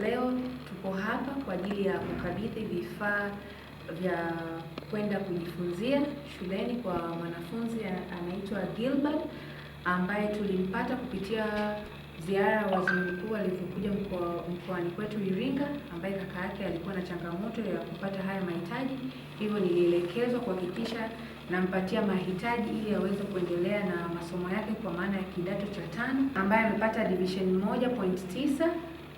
Leo tupo hapa kwa ajili ya kukabidhi vifaa vya kwenda kujifunzia shuleni kwa mwanafunzi anaitwa Gilbert ambaye tulimpata kupitia ziara ya waziri mkuu alivyokuja mkoani kwetu Iringa, ambaye kaka yake alikuwa na changamoto ya kupata haya mahitaji. Hivyo nilielekezwa kuhakikisha nampatia mahitaji ili aweze kuendelea na masomo yake kwa maana ya kidato cha 5, ambaye amepata division 1.9.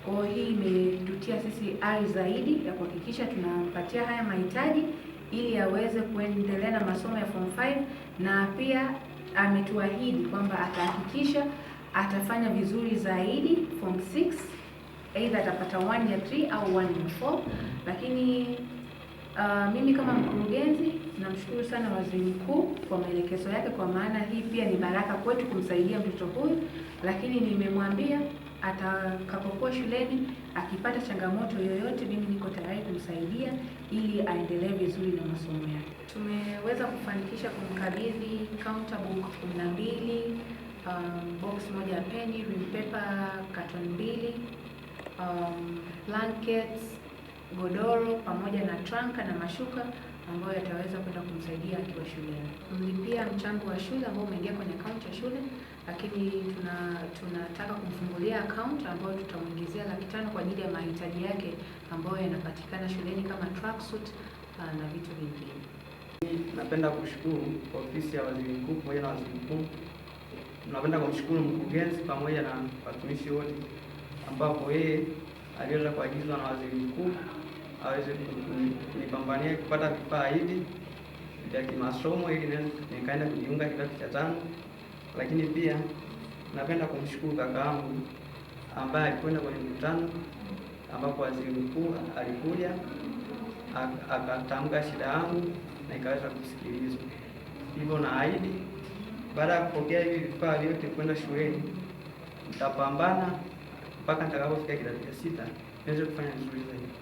Kwa hii imetutia sisi ari zaidi ya kuhakikisha tunampatia haya mahitaji ili aweze kuendelea na masomo ya form 5, na pia ametuahidi kwamba atahakikisha atafanya vizuri zaidi form 6, aidha atapata 1 ya 3 au 1 ya 4. Lakini mimi kama mkurugenzi namshukuru sana waziri mkuu kwa maelekezo yake, kwa maana hii pia ni baraka kwetu kumsaidia mtoto huyu. Lakini nimemwambia atakapokuwa shuleni akipata changamoto yoyote, mimi niko tayari kumsaidia ili aendelee vizuri na masomo yake. Tumeweza kufanikisha kumkabidhi counter book 12, box moja ya peni, rim paper carton 2, blankets, godoro pamoja na tranka na mashuka ambayo yataweza kwenda kumsaidia akiwa shuleni. Mlipia mchango wa shule ambao umeingia kwenye akaunti ya shule, lakini tunataka kumfungulia akaunti ambayo tutamuingizia Laki 5 kwa ajili ya mahitaji yake ambayo yanapatikana shuleni kama tracksuit na vitu vingine. Napenda kushukuru ofisi ya waziri mkuu pamoja na waziri mkuu. Napenda kumshukuru mkurugenzi pamoja na watumishi wote ambapo yeye aliweza kuagizwa na waziri mkuu aweze kunipambania kupata vifaa hivi vya kimasomo ili nikaenda kujiunga kidato cha 5. Lakini pia napenda kumshukuru kaka yangu ambaye alikwenda kwenye mkutano ambapo waziri mkuu alikuja akatamka shida yangu na ikaweza kusikilizwa. Hivyo naahidi baada ya kupokea hivi vifaa vyote kwenda shuleni nitapambana mpaka nitakapofika kidato cha 6 niweze kufanya vizuri zaidi.